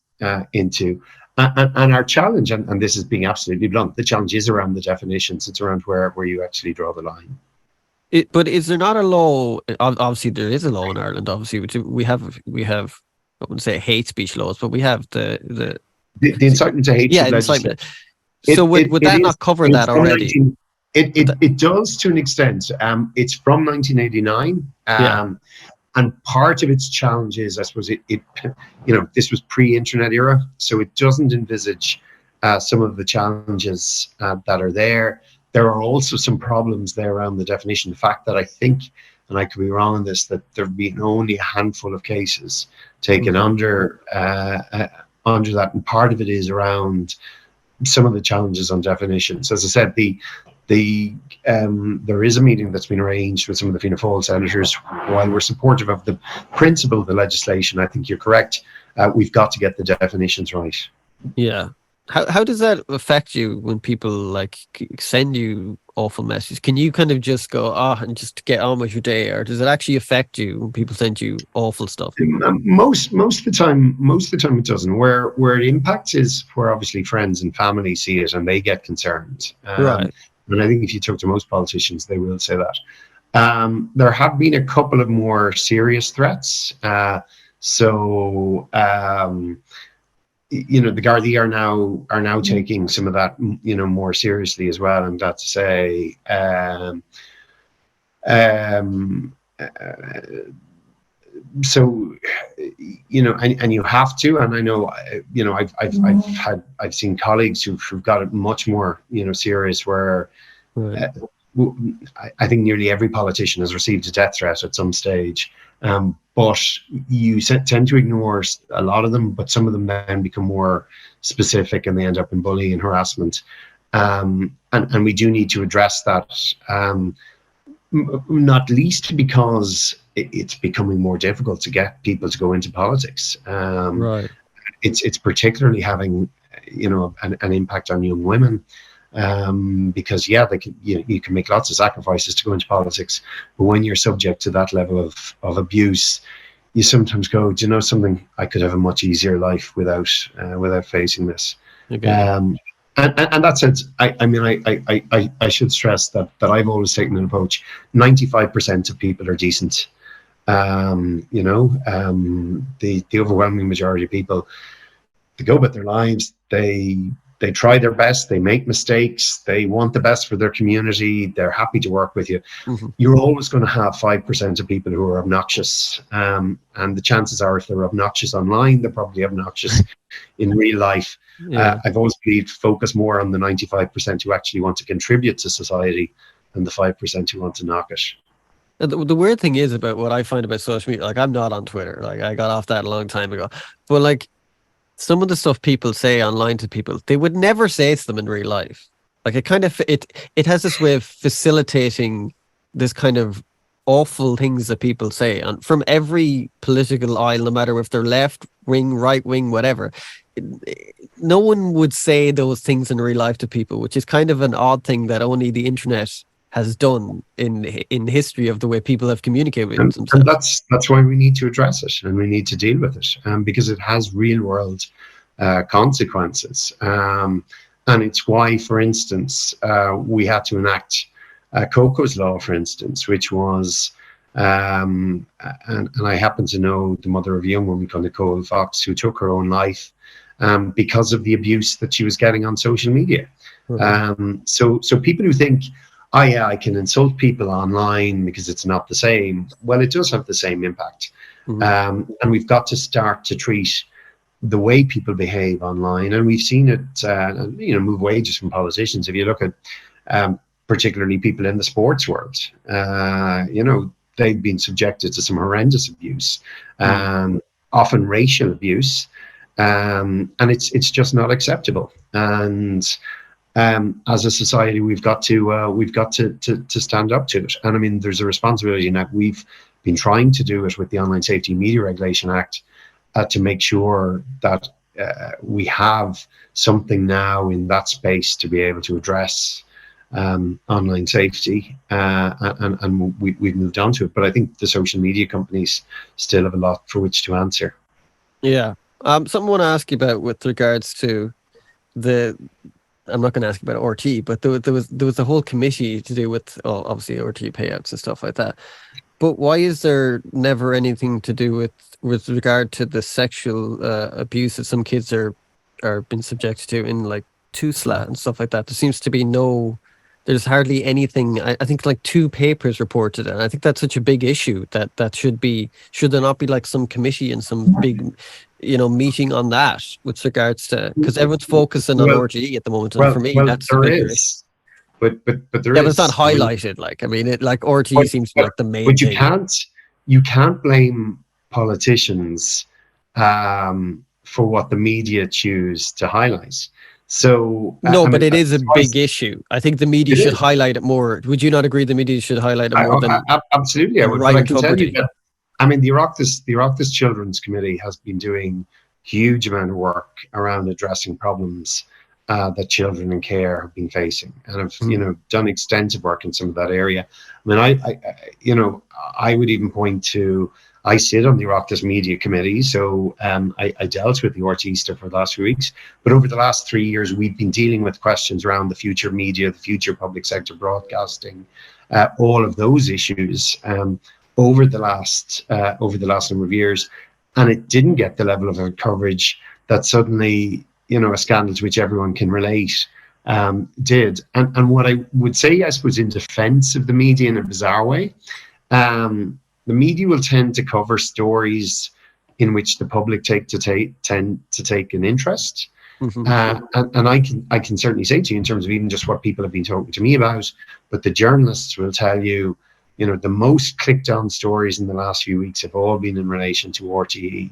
into, and our challenge, and this is being absolutely blunt, the challenge is around the definitions. It's around where you actually draw the line. But is there not a law? Obviously, there is a law in Ireland. Obviously, we have. I wouldn't say hate speech laws, but we have the incitement to hatred legislation. So would that not cover that already? It does, to an extent. It's from 1989. And part of its challenge is, I suppose, this was pre-internet era, so it doesn't envisage some of the challenges that are there. There are also some problems there around the definition. The fact that I think, and I could be wrong on this, that there have been only a handful of cases taken under that, and part of it is around some of the challenges on definitions. As I said, there is a meeting that's been arranged with some of the Fianna Fáil senators. While we're supportive of the principle of the legislation, I think you're correct. We've got to get the definitions right. Yeah. How does that affect you when people send you awful messages? Can you kind of just go and just get on with your day, or does it actually affect you when people send you awful stuff? Most of the time it doesn't. Where it impacts is where obviously friends and family see it and they get concerned. Right. And I think if you talk to most politicians, they will say that. There have been a couple of more serious threats. The Gardaí are now taking some of that, more seriously as well. I'm glad to say. So, and you have to, and I know, I've seen colleagues who've got it much more, serious, where Right. I think nearly every politician has received a death threat at some stage. But you tend to ignore a lot of them, but some of them then become more specific and they end up in bullying and harassment. And we do need to address that, not least because it's becoming more difficult to get people to go into politics. Right. It's particularly having, an impact on young women. Because they can, you can make lots of sacrifices to go into politics, but when you're subject to that level of abuse, you sometimes go, do you know something? I could have a much easier life without facing this. Okay. And that sense, I should stress that I've always taken an approach. 95% of people are decent. The overwhelming majority of people go about their lives. They try their best. They make mistakes. They want the best for their community. They're happy to work with you. You're always going to have 5% of people who are obnoxious. And the chances are, if they're obnoxious online, they're probably obnoxious in real life. I've always believed focus more on the 95% who actually want to contribute to society than the 5% who want to knock it. The weird thing is about what I find about social media, like I'm not on Twitter. Like I got off that a long time ago. But like some of the stuff people say online to people, they would never say to them in real life. Like it kind of it has this way of facilitating this kind of awful things that people say, and from every political aisle, no matter if they're left wing, right wing, whatever. No one would say those things in real life to people, which is kind of an odd thing that only the internet has done in history of the way people have communicated with themselves. And that's why we need to address it, and we need to deal with it, because it has real world consequences. And it's why, for instance, we had to enact Coco's Law, for instance, which was, and I happen to know the mother of a young woman called Nicole Fox, who took her own life because of the abuse that she was getting on social media. So people who think, oh yeah, I can insult people online because it's not the same. Well, it does have the same impact. And we've got to start to treat the way people behave online. And we've seen it, move away just from politicians. If you look at particularly people in the sports world, they've been subjected to some horrendous abuse, often racial abuse. And it's just not acceptable. And as a society, we've got to stand up to it. And I mean, there's a responsibility in that. We've been trying to do it with the Online Safety and Media Regulation Act to make sure that we have something now in that space to be able to address online safety, and we've moved on to it. But I think the social media companies still have a lot for which to answer. Yeah. Something I want to ask you about with regards to I'm not going to ask you about RT, but there was a whole committee to do with obviously RT payouts and stuff like that. But why is there never anything to do with regard to the sexual abuse that some kids are being subjected to in like TUSLA and stuff like that? There seems to be there's hardly anything. I think like 2 papers reported, and I think that's such a big issue that should there not be like some committee and some big meeting on that with regards to, because everyone's focusing on RGE at the moment, and for me that's there bigger. is, but there yeah, is. but it's not highlighted. RTE seems to be like the main but you thing. You can't blame politicians for what the media choose to highlight. So no, but it is a big issue. I think the media should highlight it more. Would you not agree the media should highlight it more than absolutely? I would. But I can tell you that, I mean, the Oireachtas Children's Committee has been doing huge amount of work around addressing problems that children in care have been facing, and have done extensive work in some of that area. I mean, I would even point to, I sit on the Oireachtas Media Committee, so I dealt with the RT stuff for the last few weeks. But over the last 3 years, we've been dealing with questions around the future media, the future public sector broadcasting, all of those issues over the last number of years, and it didn't get the level of coverage that suddenly a scandal to which everyone can relate did. And what I would say, I suppose, in defence of the media in a bizarre way, the media will tend to cover stories in which the public tend to take an interest. And I can certainly say to you, in terms of even just what people have been talking to me about, but the journalists will tell you, the most clicked on stories in the last few weeks have all been in relation to RTE.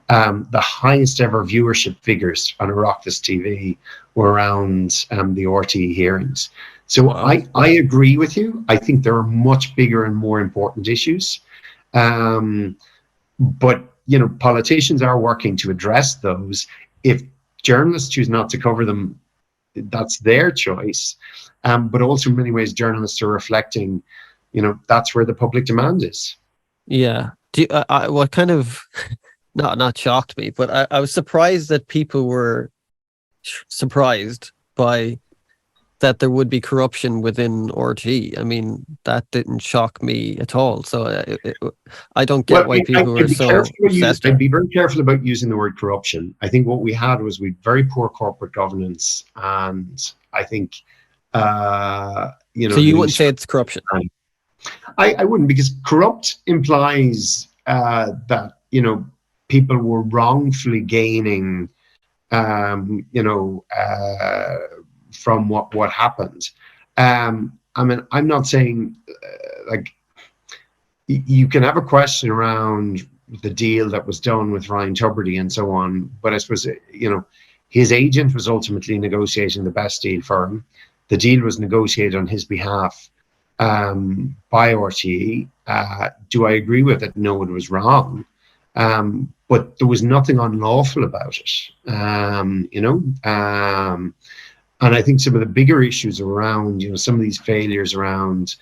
The highest ever viewership figures on Oireachtas TV were around the RTE hearings. So wow. I agree with you. I think there are much bigger and more important issues. But politicians are working to address those. If journalists choose not to cover them, that's their choice. But also in many ways, journalists are reflecting, that's where the public demand is. Yeah. What kind of not shocked me, but I was surprised that people were surprised by that there would be corruption within RT. I mean, that didn't shock me at all. So I don't get Well, why people are so obsessed I'd with it. be very careful about using the word corruption. I think what we had was we very poor corporate governance, and I think So you wouldn't loose. say it's corruption? I wouldn't, because corrupt implies that people were wrongfully gaining, from what happened. I mean, I'm not saying like you can have a question around the deal that was done with Ryan Tubridy and so on, but I suppose his agent was ultimately negotiating the best deal for him. The deal was negotiated on his behalf by RTE. Do I agree with it? No, it was wrong. But there was nothing unlawful about it, and I think some of the bigger issues around, some of these failures around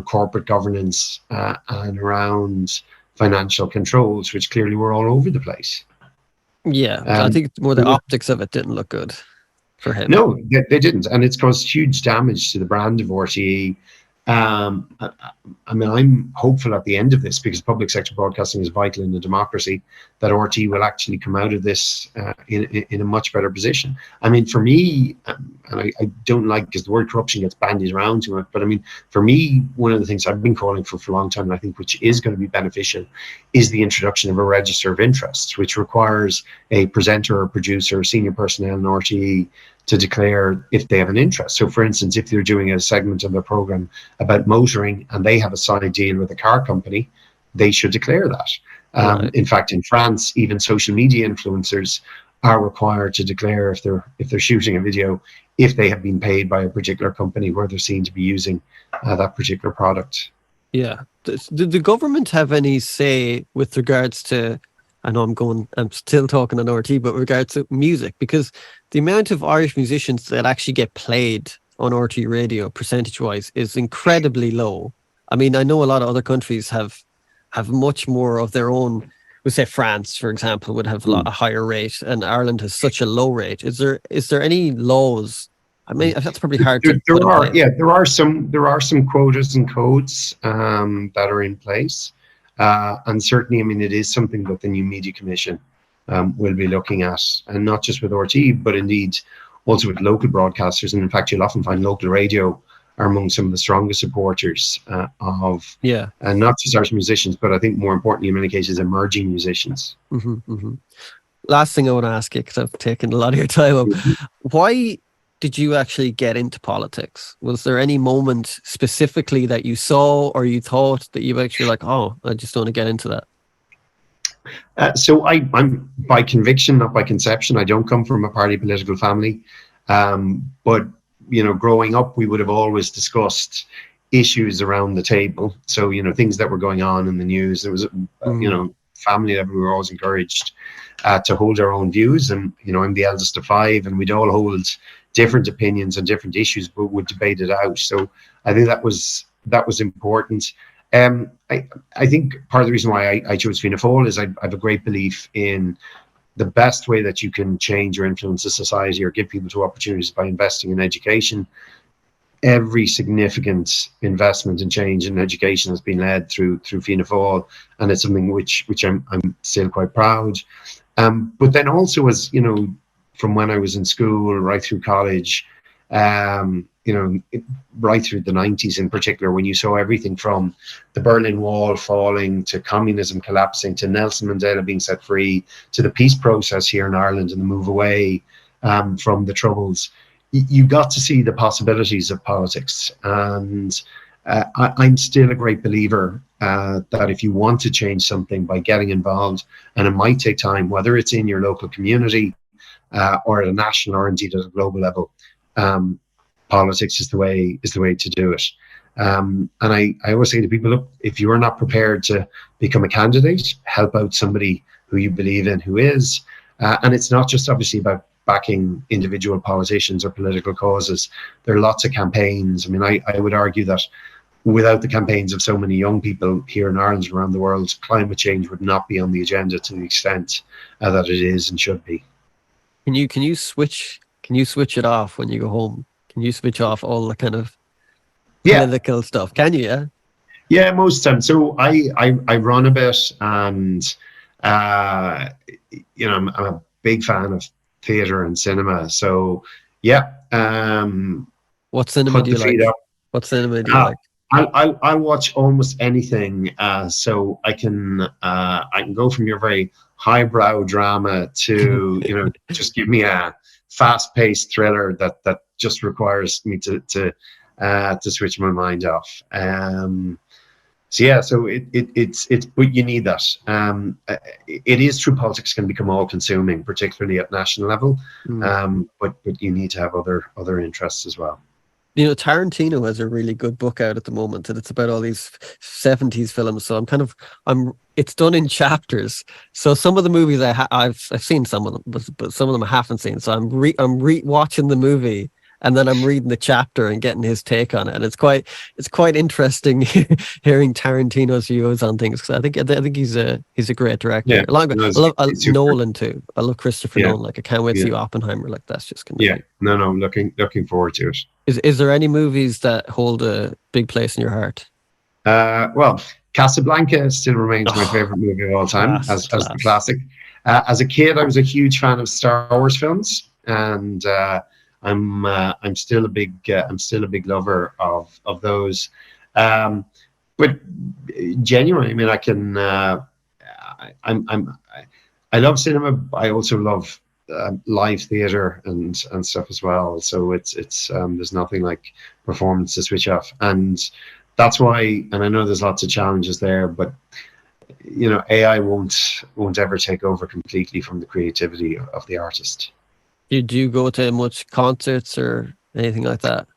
corporate governance and around financial controls, which clearly were all over the place. Yeah, I think more the optics of it didn't look good for him. No, they didn't, and it's caused huge damage to the brand of RTE. I mean, I'm hopeful at the end of this, because public sector broadcasting is vital in a democracy, that RTE will actually come out of this in a much better position. I mean, for me, and I don't like, because the word corruption gets bandied around too much, but I mean, for me, one of the things I've been calling for a long time, and I think which is going to be beneficial, is the introduction of a register of interests, which requires a presenter or producer or senior personnel in RTE to declare if they have an interest. So, for instance, if they're doing a segment of their program about motoring and they have a side deal with a car company, they should declare that. Right. In fact, in France, even social media influencers are required to declare if they're shooting a video, if they have been paid by a particular company where they're seen to be using that particular product. Yeah. Did the government have any say with regards to, I know I'm still talking on RT, but with regards to music? Because the amount of Irish musicians that actually get played on RT radio, percentage-wise, is incredibly low. I mean, I know a lot of other countries have much more of their own. We say France, for example, would have a higher rate, and Ireland has such a low rate. Is there any laws? I mean, that's probably hard to put in place. Yeah, there are some quotas and codes that are in place, and certainly, I mean, it is something that the new Media Commission will be looking at, and not just with RT, but indeed also with local broadcasters. And in fact, you'll often find local radio are among some of the strongest supporters of, and not just Irish musicians, but I think more importantly, in many cases, emerging musicians. Last thing I want to ask you, because I've taken a lot of your time up, why did you actually get into politics? Was there any moment specifically that you saw or you thought that you actually like, oh, I just want to get into that? So I'm by conviction, not by conception. I don't come from a party political family, but growing up, we would have always discussed issues around the table. So things that were going on in the news. There was family that we were always encouraged to hold our own views, and I'm the eldest of five, and we'd all hold different opinions on different issues, but would debate it out. So I think that was important. I think part of the reason why I chose Fianna Fáil is I have a great belief in the best way that you can change or influence a society or give people to opportunities by investing in education. Every significant investment and change in education has been led through Fianna Fáil, and it's something which I'm still quite proud. But then also, as from when I was in school right through college, right through the 90s in particular, when you saw everything from the Berlin Wall falling to communism collapsing to Nelson Mandela being set free to the peace process here in Ireland and the move away from the Troubles, you got to see the possibilities of politics. And I'm still a great believer that if you want to change something by getting involved, and it might take time, whether it's in your local community or at a national or indeed at a global level, politics is the way to do it. And I always say to people, look, if you are not prepared to become a candidate, help out somebody who you believe in who is. And it's not just obviously about backing individual politicians or political causes. There are lots of campaigns. I mean, I would argue that without the campaigns of so many young people here in Ireland and around the world, climate change would not be on the agenda to the extent that it is and should be. Can you switch it off when you go home? Can you switch off all the kind of Yeah, political stuff? Can you? Yeah. yeah, most times. So I run a bit, and uh, I'm a big fan of theatre and cinema. So yeah, What cinema put do the you feet like? up. What cinema do you Uh, like? I'll watch almost anything. So I can go from your very highbrow drama to just give me a fast-paced thriller that just requires me to switch my mind off. So yeah, so it's but you need that. It is true, politics can become all-consuming, particularly at national level. Mm. But you need to have other interests as well. Tarantino has a really good book out at the moment, and it's about all these 70s films. So it's done in chapters. So some of the movies I've seen some of them, but some of them I haven't seen. So I'm watching the movie, and then I'm reading the chapter and getting his take on it. And it's quite interesting hearing Tarantino's views on things, because I think he's a great director. Yeah, Along with, no, I love it's super. Nolan too. I love Christopher Yeah, Nolan. Like, I can't wait to yeah, see Oppenheimer. Like, that's just gonna yeah. be. No, looking forward to it. Is there any movies that hold a big place in your heart? Well, Casablanca still remains my Oh, favorite movie of all time, as the class. classic. As a kid, I was a huge fan of Star Wars films, and I'm still a big lover of those. Um, but genuinely, I mean, I love cinema. I also love live theater and stuff as well. So it's there's nothing like performance to switch off, and that's why. And I know there's lots of challenges there, but AI won't ever take over completely from the creativity of the artist. Do you go to much concerts or anything like that?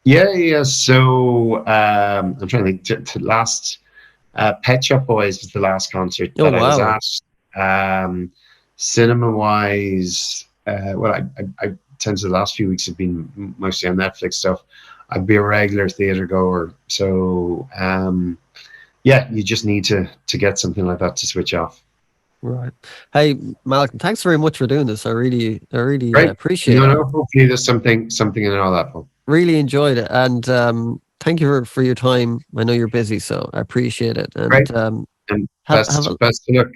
Yeah. So I'm trying to think. To last, Pet Shop Boys was the last concert Oh that I was wow! at. Cinema wise, well, I tend to the last few weeks have been mostly on Netflix stuff. I'd be a regular theater goer, so yeah, you just need to get something like that to switch off. Right. Hey, Malcolm, thanks very much for doing this. I really Great. appreciate No, it. no. Hopefully, there's something in all that. Paul. Really enjoyed it, and thank you for your time. I know you're busy, so I appreciate it. Great. And And have a best of luck.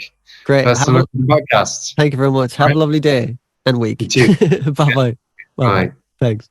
great. Best of luck with the podcast. Thank you very much. Have a Right. lovely day and You week. too. Bye bye. Bye bye. Bye. Thanks.